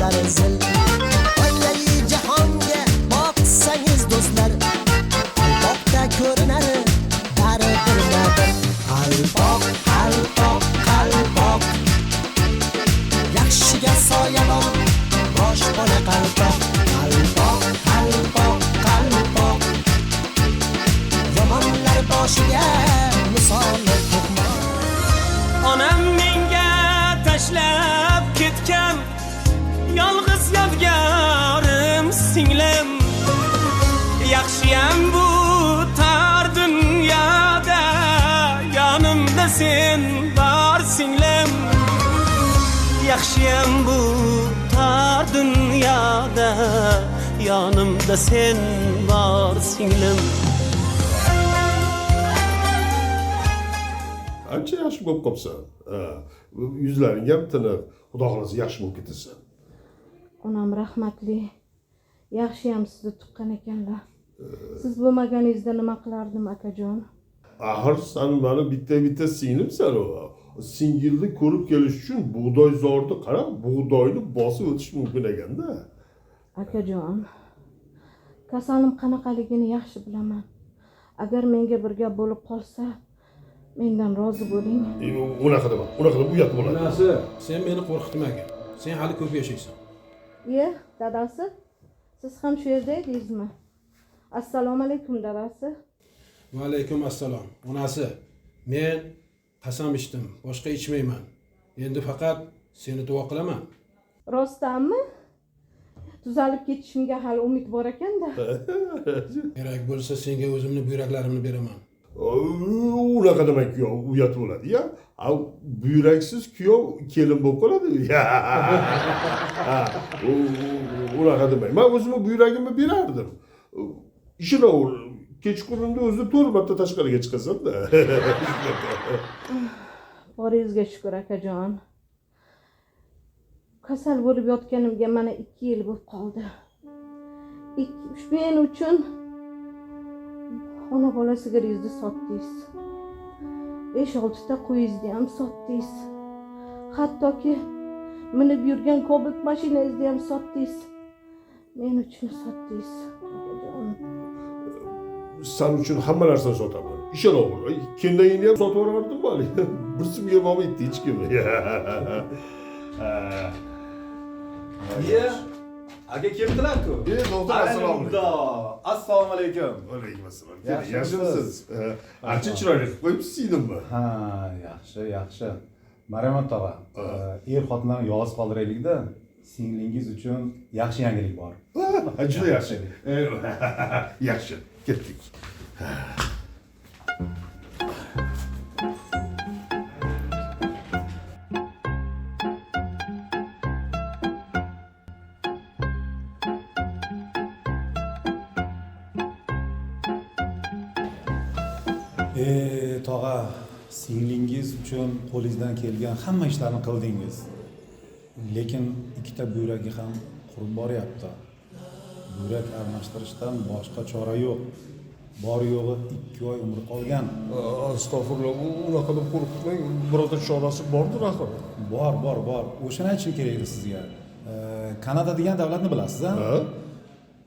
ko'zlari zil. Oynali jahonga boqsangiz do'stlar, qalpoqda ko'rinar bari bir. Qalpoq, qalpoq, qalpoq, yaxshiga soyabon, bosh bola qalpoq. Qalpoq, qalpoq, qalpoq, yomonlar boshiga misoli to'qmoq. Onam menga tashlab ketgan yolg'iz yodgorim singlim. Yaxshiyam bu tor dunyoda yonimda sen bor singlim. Yaxshiyam bu tor dunyoda yonimda sen bor singlim. Ancha yaxshi bo'lib qopsan. Yuzlaring ham tiniq, xudo xolasa yaxshi bo'lib ketasan. Onam rahmatli. Yaxshiyam sizni tuqqan ekanlar. Siz bo'lmaganingizda nima qilardim akajon? Axir sen meni bitta singlimsan o. Singilni ko'rib kelish uchun bug'doy zorni qarab, bug'doyni bosib o'tish mumkin ekanda. Akajon, kasalim qanaqaligini yaxshi bilaman. Agar menga bir gap bo'lib qolsa, mendan rozi bo'ling. Unaqa dema, uyat bo'ladi. Onasi, sen meni qo'rqitmagin. Sen hali ko'p yashaysan. Dadasi, siz ham shu yerda edingizmi? Assalomu alaykum dadasi. Va alaykum assalom. Onasi, men qasam ichdim, boshqa ichmayman. Endi faqat seni duo qilaman. Rostdanmi? Tuzalib ketishimga hali umid bor ekanda. Kerak bo'lsa senga o'zimni buyraklarimni beraman. Unaqa demak kuyov uyat bo'ladi-ya. Buyraksiz kuyov kelin bo'lib qoladi. Unaqa demak. Men o'zimni buyragimni berardim. Ishonaver, kechqurunda o'zim 4 marta tashqariga chiqasan-da. Boringizga shukr akajon. Kasal bo'lib yotganimga mana 2 yil bo'lib qoldi. Men uchun ona bola sigaringizni sotdingiz. 5-6 ta qo'yingizni ham sotdingiz. Hattoki minib yurgan Cobalt mashinangizni ham sotdingiz. Men uchun sotdingiz, akajon. Sen uchun hamma narsani sotaman. Ishonaver. Kendayini ham sotib yubordim hali. Bir simga bo'lmaydi hech kim. Aka keldilar-ku. Doktor assalomu alaykum. Assalomu alaykum. Alaykum assalom. Yaxshimisiz? Ancha chiroyli qilib qo'yibsiz uyimni. Ha, yaxshi. Marhamat tog'a. Xotinlarni yolg'iz qoldiraylik-da. Singlingiz uchun yaxshi yangilik bor. Juda yaxshi. Yaxshi. Ketdik. Tog'a, singlingiz uchun qo'lingizdan kelgan hamma ishlarni qildingiz. Lekin 2 ta buyragi ham qurib boryapti. Buyrak almashtirishdan boshqa chora yo'q. Bor yo'g'i 2 oy umri qolgan. Astag'firullah, unaqa deb qo'rqitmang. Birorta chorasi bordir axir. Bor. O'shani aytishim kerak edi sizga. Kanada degan davlatni bilasiz-a? Ha?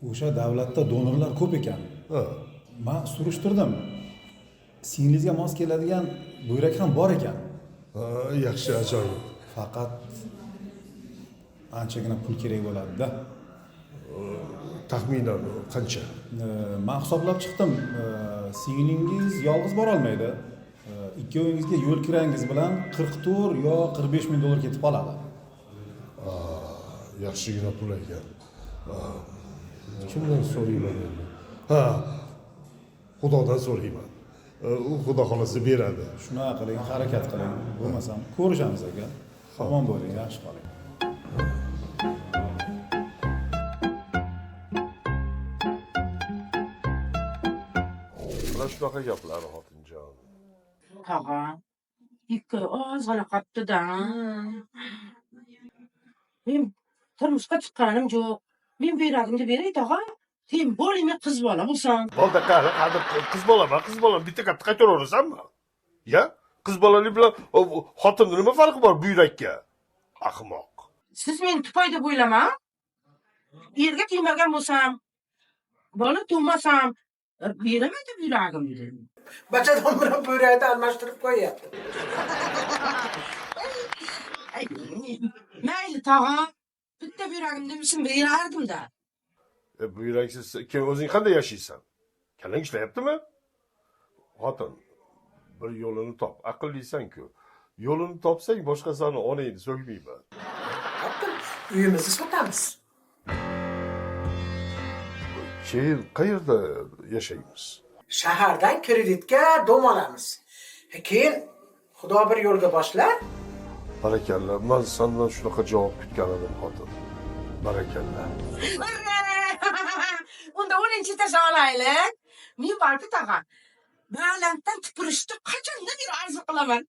O'sha davlatda donorlar ko'p ekan. Ha. Men surishtirdim. Singlizga mos keladigan buyrak ham bor ekan. Yaxshi, ajoyib. Faqat anchagina pul kerak bo'ladi-da. Taxminan qancha? Men hisoblab chiqdim. Singlingiz yolg'iz bora olmaydi. Ikkovingizga yo'l kirangiz bilan 44 yo 45 ming dollar ketib qoladi. Yaxshigina pul ekan. Kimdan so'rayman endi? Ha. Xudodan so'rayman. Xudo xolasa beradi. Shunaqa qiling, harakat qiling. Bo'lmasam ko'rishamiz aka. Omon bo'ling, yaxshi qoling. Mana shunaqa gaplar xotinjon. Tog'a, 2 oy ozgina qolibdi-da. Men turmushga chiqqanim yo'q. Men buyragimni beray tog'a. Sen bo'lma qiz bola bo'lsan. Bo'ldi, qani qiz bola bitta katta qaytaraverasanmi? Ya? Qiz bolalik bilan xotinning nima farqi bor buyrakka? Ahmoq. Siz meni tupay deb o'ylama. Erga tegmagan bo'lsam, bola tug'masam, beraman deb yuragimni. Bachadan bilan buyrakni almashtirib qo'yyapti. Mayli tog'a, bitta yuragimni bilsin berardim-da. Bu yuraksiz kim o'zing qanday yashaysan? Kallang ishlayaptimi? Xotin, bir yo'lini top. Aqllisan-ku. Yo'lini topsang boshqasini onangni so'kmayman. Hatto uyimizni sotamiz. Keyin qayerda yashaymiz? Shahardan kreditga dom olamiz. Keyin xudo bir yo'lga boshlar. Barakalla. Men sendan shunaqa javob kutgan edim, xotin. Barakalla. Unda 10-chi tasha olaylik. Men balki tog'a. Balanddan tupurishni qachondan beri arzu qilaman.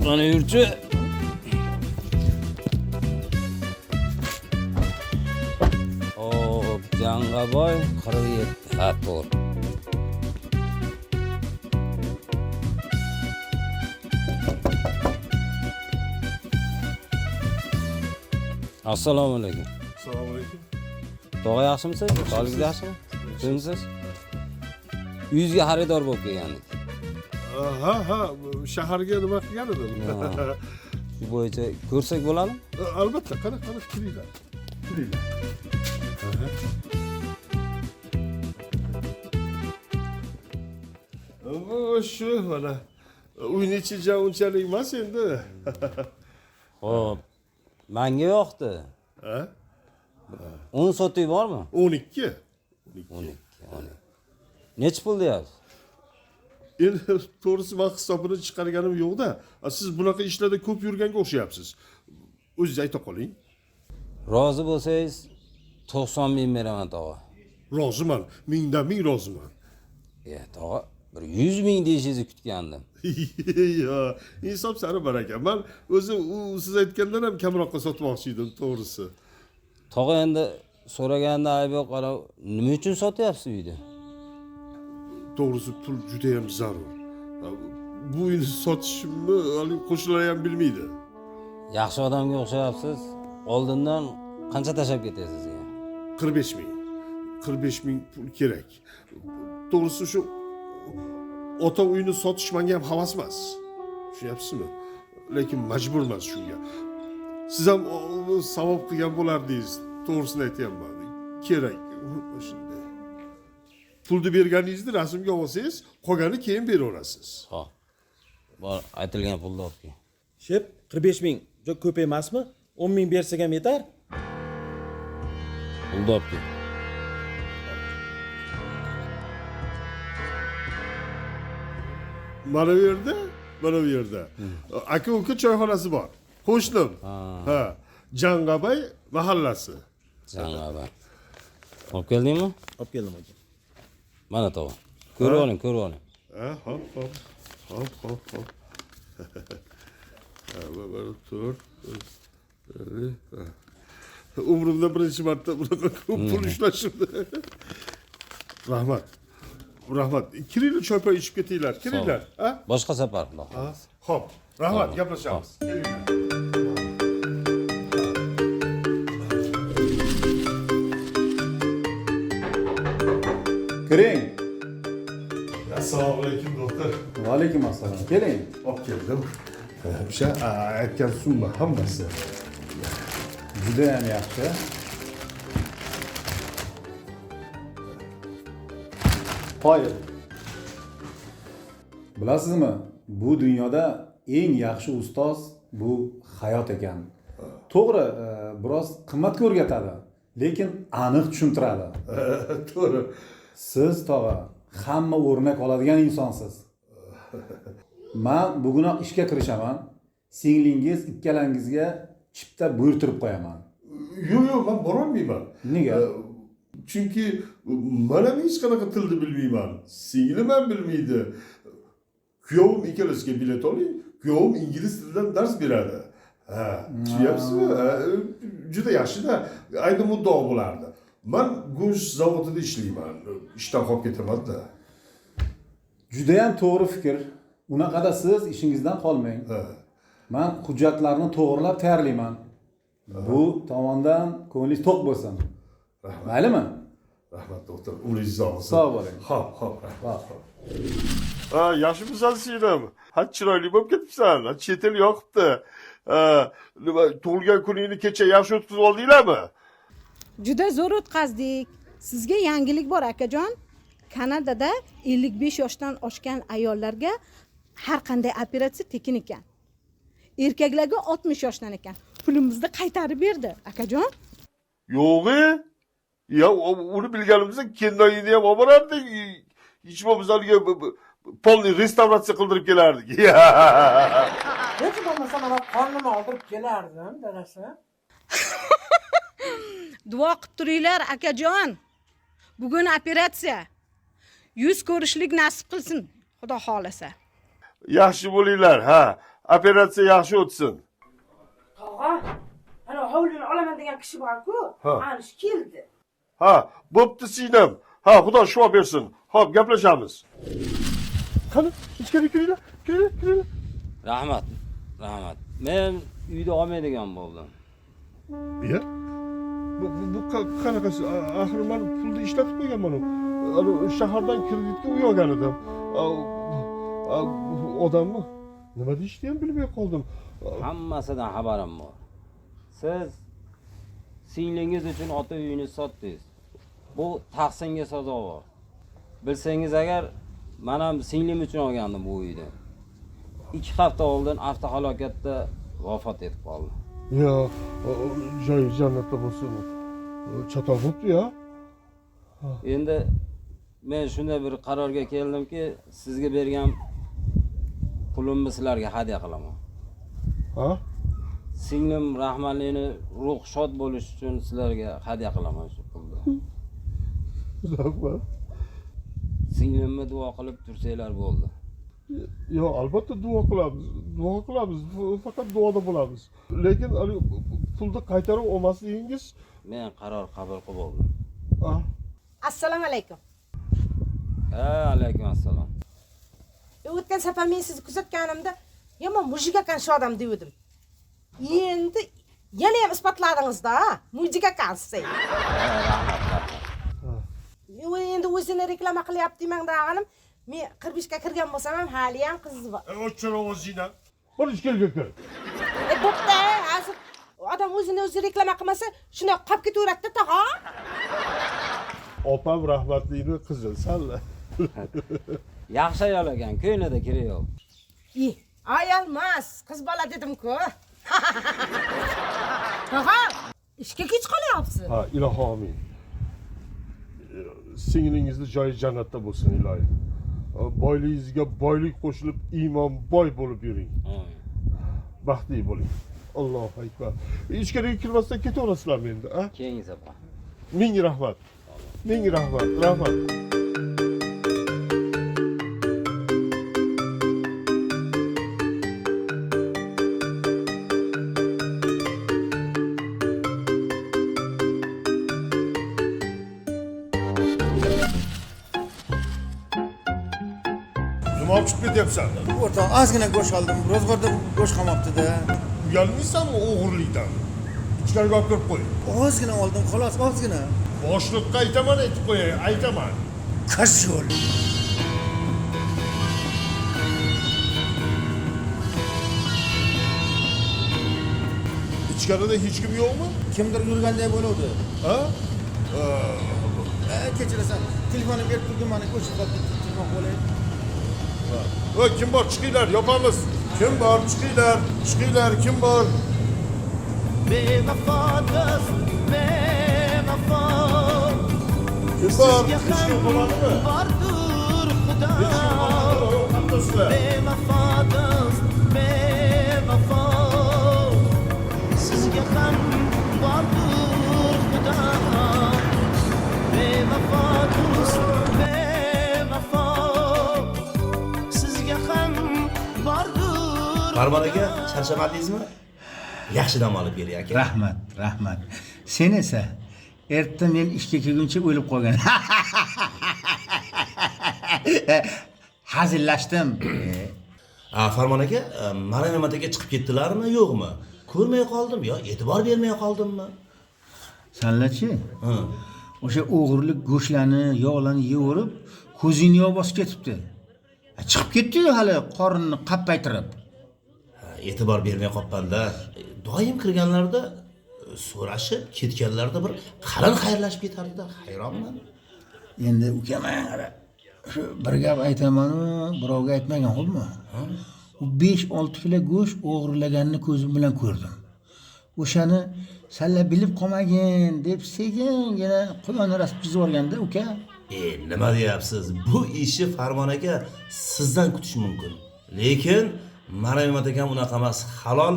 Mana yurchi. Hop, Jangaboy 47. Ha, to'g'ri. Assalomu alaykum. Assalomu alaykum. Tog'a yaxshimisiz? Sog'ligingiz yaxshimi? Kimsiz? Uyingizga xaridor bo'lib kelgandik. Ha, shaharga nima qilgan edim? Shu bo'yicha ko'rsak bo'ladimi? Albatta, qara kiringlar. Kiringlar. Shu mana uyni ichi unchalik emas endi. Xo'p, menga yoqdi. Ha? 10 sotuv bormi? 12. 12. Necha pul deyapsiz? Endi to'g'risi men hisobini chiqarganim yo'q-da. Siz bunaqa ishlarda ko'p yurganga o'xshayapsiz. O'zingiz ayta qoling. Rozi bo'lsangiz 90 ming beraman tog'a. Roziman, mingdan ming roziman. Tog'a, bir 100 ming deyishingizni kutgandim. Yo, insof sari baraka. Men o'zi siz aytgandan ham kamroqqa sotmoqchi edim, to'g'risi. Tog'a endi so'raganda ayb yo'q, qarab, nima uchun sotyapsiz uyni? To'g'risi pul juda ham zarur. Bu uyni sotishimni hali qo'shnilar ham bilmaydi. Yaxshi odamga o'xshayapsiz. Oldindan qancha tashab ketasiz sizga? 45 ming. 45 ming pul kerak. To'g'risi shu ota uyni sotish menga ham havas emas. Tushunyapsizmi? Lekin majburman shunga. Siz ham savob qilgan bo'lardingiz. To'g'risini aytyapman. Kerak. Shunday. Pulni berganingizni rasmga olsangiz, qolgani keyin beraverasiz. Xo'p. Bor, aytilgan pulni olib kel. Shep, 45 ming. Juda ko'p emasmi? 10 ming bersak ham yetar. Pulni olib kel. Mana bu yerda, mana bu yerda. Aka-uka choyxonasi bor. Qo'shnim. Ha. Jangabay mahallasi. Jangabay. Olib keldingmi? Olib keldim aka. Mana tog'a. Ko'rib oling, ko'rib oling. Hop. Mana tur. Umrimda birinchi marta bunaqa ko'p pul ishlashimdi. Rahmat. Kiringlar choypoy ichib ketinglar. Kiringlar, ha? Boshqa safar. Xo'p. Rahmat, gaplashamiz. Kelinglar. Kiring. Assalomu alaykum doktor. Va alaykum assalom. Keling. Olib keldim. O'sha aytgan summa hammasi. Juda ham yaxshi. Qoyil. Bilasizmi, bu dunyoda eng yaxshi ustoz bu hayot ekan. To'g'ri, biroz qimmatga o'rgatadi, lekin aniq tushuntiradi. To'g'ri. Siz tog'a hamma o'rnak oladigan insonsiz. Men bugunoq ishga kirishaman. Singlingiz ikkalangizga chipta buyurtirib qo'yaman. Yo'q, men borolmayman. Nega? Chunki men ham hech qanaqa tilni bilmayman. Singlim ham bilmaydi. Kuyovim ikkalasiga bilet oling. Kuyovim ingliz tilidan dars beradi. Ha, tushunyapsizmi? Juda yaxshi-da. Ayni muddao bo'lardi. Men go'sht zavodida ishlayman. Ishdan qolib ketaman-da. Judayam to'g'ri fikr. Unaqada siz ishingizdan qolmang. Men hujjatlarni to'g'rilab tayyorlayman. Bu tomondan ko'nglingiz to'q bo'lsin. Rahmat. Maylimi? Rahmat doktor. Umringiz uzoq bo'lsin. Sog' bo'ling. Xo'p, rahmat. Yaxshimisan singlim? Ha, chiroyli bo'lib ketibsan. Chet el yoqibdi. Nima, tug'ilgan kuningni kecha yaxshi o'tkazib oldinglarmi? Juda zo'r o'tkazdik. Sizga yangilik bor akajon. Kanadada 55 yoshdan oshgan ayollarga har qanday operatsiya tekin ekan. Erkaklarga 60 yoshdan ekan. Pulimizni qaytarib berdi, akajon. Yo'g'i? Ya, uni bilganimizda kennoyini ham olib borardik. Hech bo'lmasa haligi polniy restavratsiya qildirib kelardik. Hech bo'lmasa mana qonini oldirib kelardim, dadasi. Duo qilib turinglar, akajon. Bugun operatsiya. Yuz ko'rishlik nasib qilsin, Xudo xolasa. Yaxshi bo'linglar, ha. Operatsiya yaxshi o'tsin. Tog'a, ana hovlini olaman degan kishi bor-ku, ana shu keldi. Ha, bo'pti singlim. Ha, Xudo shifo bersin. Xo'p, gaplashamiz. Qani, ichkari kiringlar. Kiringlar. Rahmat. Men uyda olmaydigan bo'ldim. Ya? Bu qanaqasi? Axir men pulni ishlatib qo'yganman. Shahardan kreditga uy olgan edim. Odamni nima deyishni ham bilmay qoldim. Hammasidan xabarim bor. Siz singlingiz uchun ota uyini sotdingiz. Bu tahsinga sazovor. Bilsangiz agar, men ham singlim uchun olgandim bu uyni. 2 hafta oldin avtohalokatda vafot etib qoldi. Ya, joy jannatda bo'lsin. Chatoq bo'pti-ya. Endi men shunday bir qarorga keldimki, sizga bergan pulimni sizlarga hadya qilaman. Ha? Singlim rahmatligini ruh shod bo'lish uchun sizlarga hadya qilaman shu pulni. Rahmat. Singlimni duo qilib tursanglar bo'ldi. Yo, albatta duo qilamiz. Faqat duoda bo'lamiz. Lekin pulni qaytarib olmasligingiz Men qaror qabul qilib oldim. Assalomu alaykum. Alaykum assalom. O'tgan safar men sizni kuzatganimda yomon mujik ekan shu odam dedim. Endi yana ham isbotladingiz-da, mujik ekansiz. Endi o'zini reklama qilyapti mangdaganim. Men 45 ga kirgan bo'lsam ham hali ham qiz bor. O'chir o'zingni. Bor ichkariga kir. Bo'pti, hozir odam o'zini reklama qilmasa, shunday qolib ketaveradi-da, tog'a. Opam rahmatlining qizi, salla. Yaxshi ayol ekan, ko'nglida kiri yo'q. Ayol emas, qiz bola dedim-ku. Tog'a, ishga kech qolyapsiz. Ha, ilohi amin. Singlingizni joyi jannatda bo'lsin, ilohi. Boyligingizga boylik qo'shilib, iymon boy bo'lib yuring. Baxtli bo'ling. Allohu akbar. Ichkariga kirmasdan ketaverasizlarmi endi, a? Keyingi safar. Ming rahmat. Rahmat. Nima olib chiqib ketyapsan? O'rtoq, ozgina go'sht oldim. Ro'zg'orda go'sht qolmabdi-da. Uyalmaysanmi o'g'irlikdan? Ichkariga olib kirib qo'y. Ozgina oldim, xolos, ozgina. Boshliqqa aytib qo'yay, aytaman. Qashqol. Ichkarida hech kim yo'qmi? Kimdir yurganday bo'ladi. Ha? Kechirasan. Telefonni berib turdim, mana go'sht qoldi. Telefon qo'lay. Voy, kim bor? Chiqinglar, yopamiz. Kim bor? Chiqinglar, kim bor? Bevafo do'st, bevafo. Kim bor? Hech kim bo'ladimi? Bordur Xudo. Bevafo do'st, Bevafo. Sizga ham bordur Xudo. Bevafo do'st, bevafo. Sizga ham bordur. Barbar aka, charchamadingizmi? yaxshi dam olib bering aka. Rahmat. Sen esa erta men ishga kelguncha o'lib qolgan. Hazillashdim. Farmon aka, Maryam aka chiqib ketdilarmi, yo'qmi? Ko'rmay qoldim yo e'tibor bermay qoldimmi? Sanlachi? O'sha o'g'irlik go'shlarni, yog'larni yevorib, ko'zingni yo'q bosib ketibdi. Chiqib ketdi-yu hali qorinni qappaytirib. E'tibor bermay qolganlar. Doim kirganlarda so'rashib, ketganlarda bir qalin xayrlashib ketardilar. Hayronman. Endi ukaman, shu bir gap aytaman-u, birovga aytmagan xo'pmi? U 5-6 kilo go'sht o'g'irlaganini ko'zim bilan ko'rdim. O'shani salla bilib qolmagin deb sekingina qo'yonni rasm chizib yuborganda uka. Nima deyapsiz? Bu ishni Farmon aka sizdan kutish mumkin. Lekin Maryam akam unaqa emas, halol,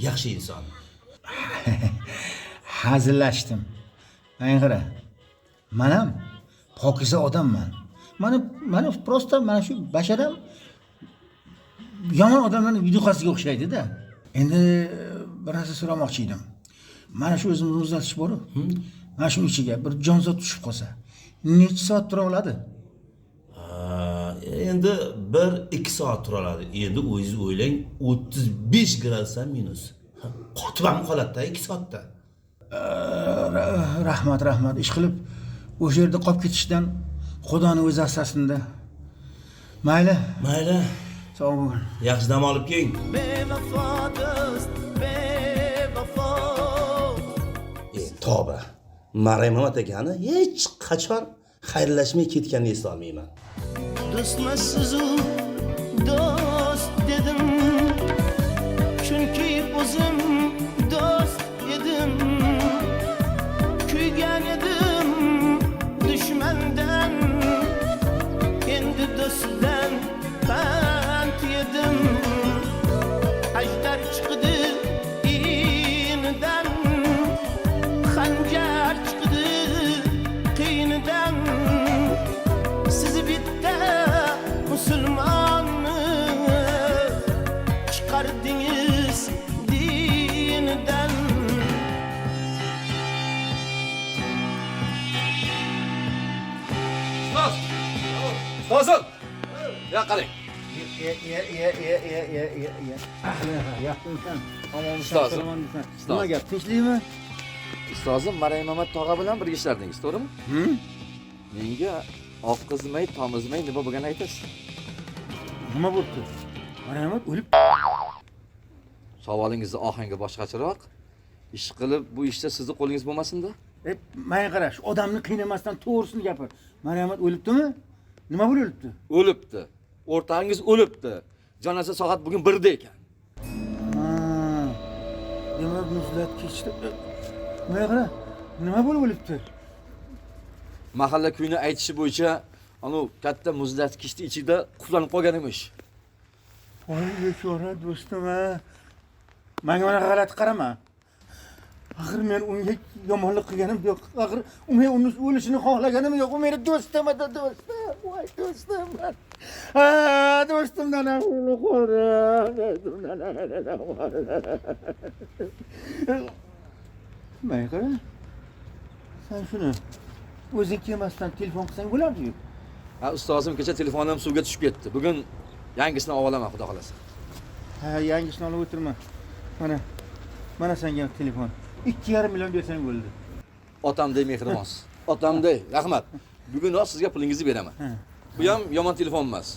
yaxshi inson. Hazillashdim. Ayng'ira. Men ham pokiza odamman. Mana prosta mana shu basharam yomon odamlarning videoqasiga o'xshaydi-da. Endi bir narsa so'ramoqchi edim. Mana shu o'zimizni muzlatish bor-ku. Mana shu ichiga bir jonzot tushib qolsa, necha soat tura oladi? Endi 1-2 soat tura oladi. Endi o'zingiz o'ylang, 35 gradusdan minus. Qotib ham qoladi-da 2 soatda. Rahmat. Ish qilib o'sha yerda qolib ketishdan Xudoning o'zi asrasin-da. Mayli. Sog' bo'l. Yaxshi dam olib keling. Bevafo do'st, bevafo. Tavba. Maryam akani hech qachon xayrlashmay ketganini esla olmayman. Do'stmasiz-u do'st dedim. Chunki o'zim do'st edim. Kuygan edim dushmandan. Endi do'stdan pand yedim. Ajdar chiqdi inidan. Xanjar chiqdi qiynidan. Siz bitta musulmonni chiqardingiz dinidan. Ustozim. Ya qarang. Ustozim. Nima gap, tinchlikmi? Ustozim, Maryam tog'a bilan birga ishlardingiz, to'g'rimi? Menga oqizmay, tomizmay nima bo'lganini aytasiz. Nima bo'ldi? Maryam o'lib. Savolingizni ohangi boshqacharoq. Ish qilib bu ishda sizni qo'lingiz bo'lmasin-da. Men qarash, odamni qiynamasdan to'g'risini gapir. Maryam o'libdimi? Nima bo'lib o'libdi? O'libdi. O'rtangiz o'libdi. Janoza soat bugun 1 da ekan. Demak, muzlat kechdi. Nima bo'lib o'libdi? Mahalla kuyni aytishi bo'yicha, anu katta muzlatkichni ichida quflanib qolgan emish. Voy, bechora do'stim. Menga mana g'alati qarama. Axir men unga yomonlik qilganim yo'q. Axir men uni o'lishini xohlaganim yo'q. U meni do'stim edi, do'stim. Voy, do'stim. Do'stimdan o'lib qoldim. Men qara. Sen shuni o'zing kelmasdan telefon qilsang bo'lardi-ku. Ustozim kecha telefonim suvga tushib ketdi. Bugun yangisini olaman, xudo xolasa. Yangisini olib o'tirma. Mana senga telefon. 2,5 million bersang bo'ldi. Otamday mehribonsiz. Otamday, rahmat. Bugun sizga pulingizni beraman. Bu ham yomon telefon emas.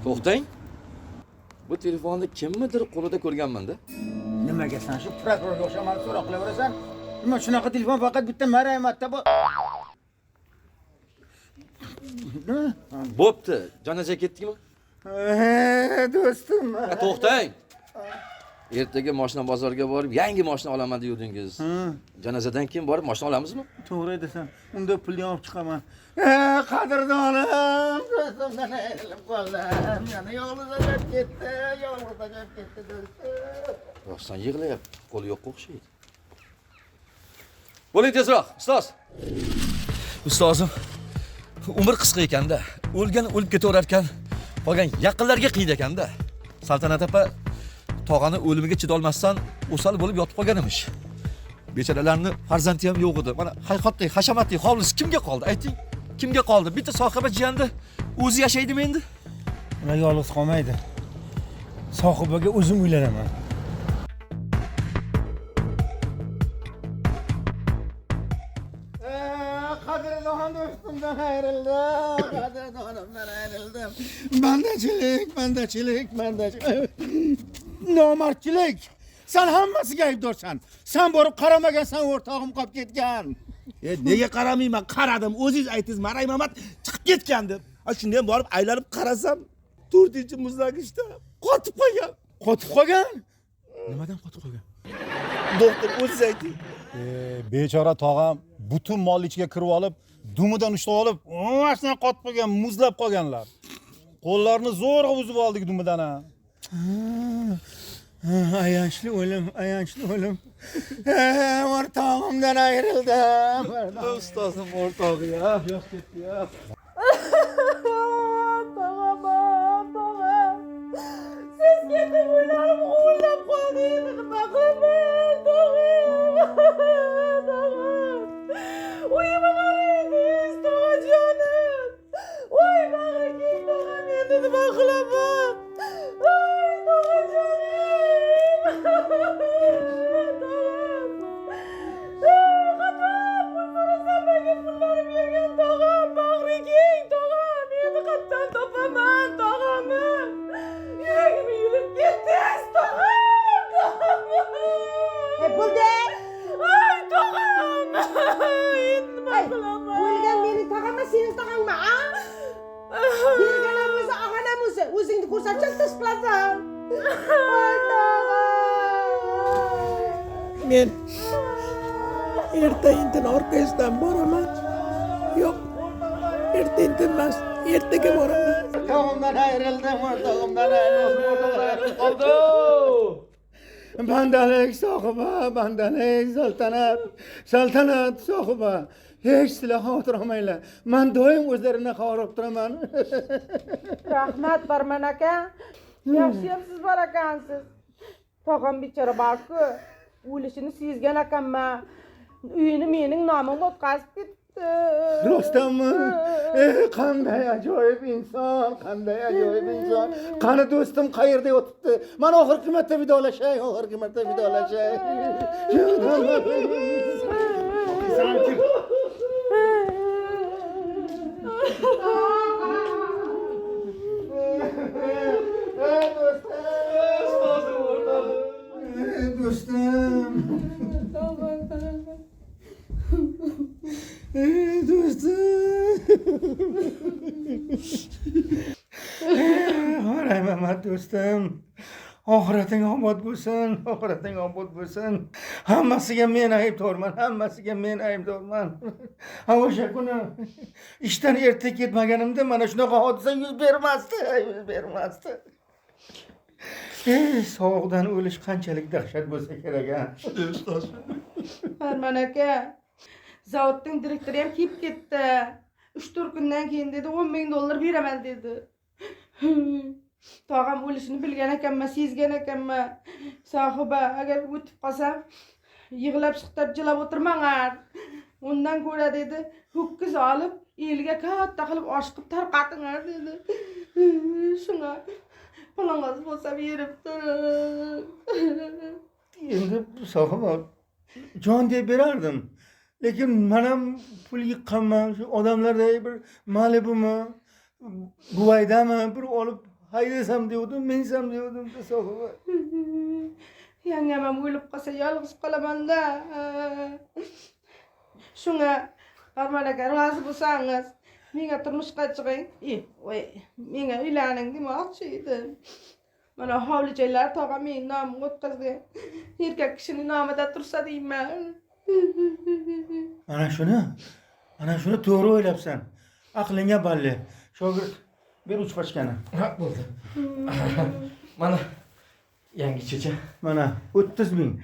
To'xtang. Bu telefonni kimnidir qo'lida ko'rganman-da. Nimaga sen shu prokurorga o'xshaman so'roq qilaverasan? Nima shunaqa telefon faqat bitta Maryamatda bor. Bo'pti. Jonaja ketdingmi? Do'stim. To'xtang. Ertaga mashina bozorga borib, yangi mashina olaman deyordingiz. Janozadan keyin borib mashina olamizmi? To'g'ri aytasan. Unda pulni olib chiqaman. Qadrdonim, do'stimdan ayrilib qoldim. Yana yolg'izlashib ketdi, do'stim. Rostdan yig'layapti. Qo'li yo'qqa o'xshaydi. Bo'ling tezroq, ustoz. Ustozim, umr qisqa ekanda, o'lgan o'lib ketaverar ekan, qolgan yaqinlarga qiyin ekanda. Saltanat opa tog'ani o'limiga chidolmasdan o'sal bo'lib yotib qolgan emish. Bechoralarning farzandi ham yo'q edi. Mana haqiqatdek hashamatli hovlisi kimga qoldi? Ayting, kimga qoldi? Bitta sohiba jiyanda o'zi yashaydimi endi? Ular yolg'iz qolmaydi. Sohibaga o'zim uylanaman. Qadrdon do'stimdan ayrildim. Qadrdonimdan ayrildim. Bandachilik. Nomardchilik. Sen hammasiga aybdorsan. Sen borib qaramagansan, o'rtog'im qolib ketgan. Nega qaramayman? Qaradim. O'zingiz aytingiz, Maray Mamat chiqib ketgan deb. Shunday ham borib aylanib qarasam, 4-muzlagichda qotib qolgan. Qotib qolgan? Nimadan qotib qolgan? Doktor, o'zingiz ayting. Bechora tog'am butun molni ichiga kirib olib, dumidan ushlab olib, hammasidan qotib qolgan, muzlab qolganlar. Qo'llarini zo'rg'a uzib oldik dumidan. Ayanchli o'lim. O'rtog'imdan ayrildim. Ustozim o'rtog'i ya, yo'q ketdi ya. Tog'am. Siz ketib o'ylarim g'uvillab qoldi. Nima qilaman, tog'am. Uyimga boraysiz, tog'ajonim. Voy, bag'rikeng tog'am, endi nima qilaman? Voy, tog'ajonim. Tog'am, bag'rikeng tog'am, endi qattan topaman, tog'amni. Yuragim yulib ketdi, tog'am. Bo'ldi. Ay, tog'am. Endi nima qilaman? O'lgan mening tog'ammi, sening tog'angmi, a? Berganam o'zi, og'anam o'zi. O'zingni ko'rsatib tish qilasan. Voy, tog'am. Men erta-indin orqasidan boraman. Yo'q, erta-indin emas, ertaga boraman. Tog'imdan ayrildim, o'rtog'imdan ayrildim. Qoldi. Bandalik sohiba, bandalik saltanat sohiba. Hech sizlar xavotir olmanglar. Men doim o'zlarini xabar turaman. Rahmat Barman aka. Yaxshiyam siz bor ekansiz. Tog'am bechora bor-ku. O'lishini sezgan ekanman. Uyini mening nomimga o'tkazib ketdi. Rostdanmi? Qanday ajoyib inson. Qani do'stim qayerda yotibdi? Mana oxirgi marta vidolashay. Do'stim. Maray Mamat do'stim. Oxirating obod bo'lsin. Hammasiga men aybdorman. O'sha kuni ishdan erta ketmaganimda mana shunaqa hodisa yuz bermasdi. Sovuqdan o'lish qanchalik dahshat bo'lsa kerak a. Ustoz. Barman aka, zavodning direktori ham kelib ketdi. 3-4 kundan keyin dedi, $10,000 beraman dedi. Tog'am o'lishini bilgan ekanman, sezgan ekanman. Sohiba, agar o'tib qolsam, yig'lab siqtab jilab o'tirmanglar. Undan ko'ra dedi, ho'kiz olib, elga katta qilib osh qilib tarqatinglar dedi. Shunga pulingiz bo'lsa beribdi. Endi sohiba jon deb berardim. Lekin men ham pul yiqqanman. Shu odamlarda bir Malibumi, Guvaydami bir olib haydasam devdim, minsam devdim sohiba. Yangam ham o'lib qolsa yolg'iz qolaman-da. Shunga Barman aka rozi bo'lsangiz, menga turmushga chiqing. Voy, menga uylaning demoqchi edim. Mana hovlichalar tog'am mening nomimga o'tkazdi. Erkak kishining nomida tursa deyman. Mana shuni to'g'ri o'ylabsan. Aqlingga balli. Shogird, ber uch pachkani. Bo'ldi. Mana yangi checha. Mana 30,000.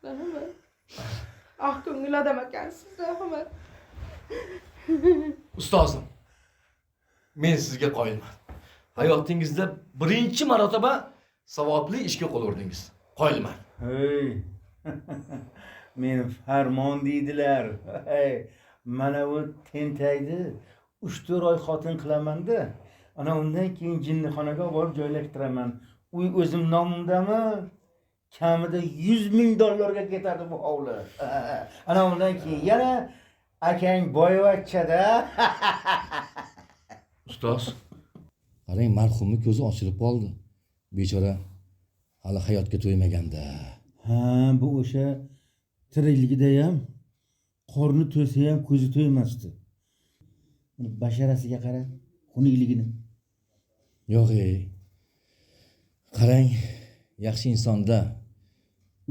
Rahmat. Ko'ngil odam ekansiz, rahmat. Ustozim, men sizga qoyilman. Hayotingizda birinchi marotaba savobli ishga qo'l urdingiz. Qoyilman. Hey. Meni farmon deydilar. Hey. Mana bu tentaydi 3-4 oy xotin qilaman-da. Ana undan keyin jinnixonaga borib joylashtiraman. Uy o'zim nomimdami? Kamida $100,000 ketadi bu hovli. Ana undan keyin yana akang boyvachchada. Ustoz, qarang, marhumni ko'zi ochilib qoldi. Bechora hali hayotga to'ymaganda. Ha, bu o'sha tirikligida ham qorni to'ysa ham ko'zi to'ymasdi. Basharasiga qara, xunukligini. Yo'q, qarang, yaxshi insonda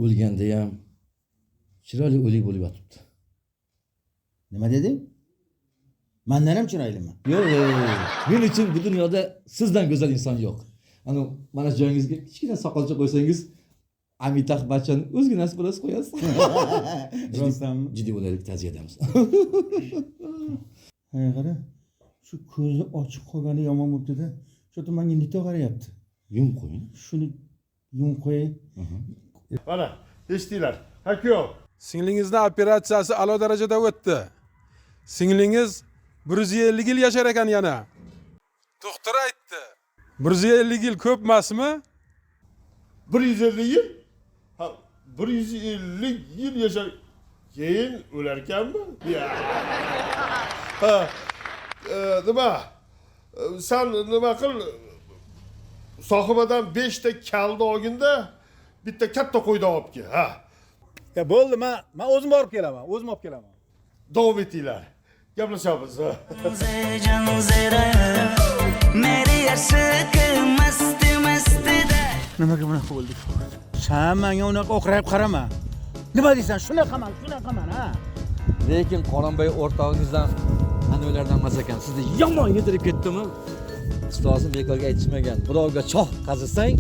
o'lganda ham chiroyli o'lik bo'lib yotibdi. Nima deding? Mendan ham chiroylimi? Yo'q, men uchun bu dunyoda sizdan go'zal inson yo'q. Ana mana joyingizga kichkina soqolcha qo'ysangiz, Amitabh Bachchan o'zginasi bo'lasiz qo'yasiz. Jiddiy bo'laylik, ta'ziyadamiz. Ha, qara. Shu ko'zi ochiq qolgani yomon bo'libdi-da. Shu menga nito qarayapti. Yum qo'ying. Shuni yum qo'y. Mana, eshitdinglar. Hakiyo. Singlingizni operatsiyasi a'lo darajada o'tdi. Singlingiz 150 yil yashar ekan yana. Doktor aytdi. 150 yil ko'p emasmi? 150 yil? Ha, 150 yil yashar. Keyin o'lar ekanmi? Ha. Nima? Sen nima qil? Sohibadan 5 ta kalni olginda bitta katta qo'yni olib kel, ha. Ya bo'ldi, men o'zim borib kelaman, Davom etinglar. Gaplashamiz. Nimaga bunaqa bo'ldik? Sen menga unaqa o'qrayib qarama. Nima deysan? Shunaqaman, ha? Lekin Qoronboy o'rtog'ingizdan mana ulardan emas ekan. Sizni yomon yedirib ketdimi? Ustozim bekorga aytishmagan. Birovga choh qazisang,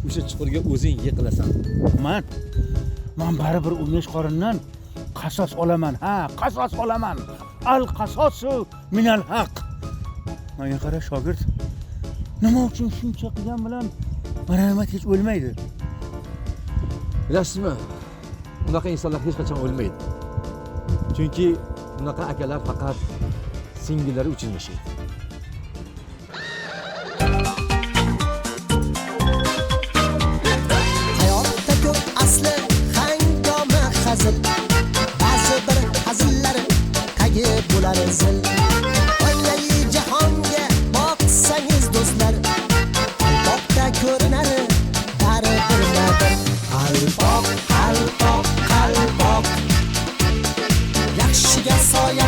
o'sha chuqurga o'zing yiqilasan. Men baribir umesh qorindan qasos olaman, ha, qasos olaman. Al qasosu minal haq. Menga qara shogird. Nima uchun shuncha qilgan bilan marhamat hech o'lmaydi? Bilasizmi? Unaqa insonlar hech qachon o'lmaydi. Chunki unaqa akalar faqat singillari uchun yashaydi. Hayotda ko'p asli hangoma hazil. Ba'zi bir hazillar qagi bo'lar zil. Oylali jahonga boqsangiz do'stlar, albatta ko'rinar baribir. Qalboq, yaxshiga soya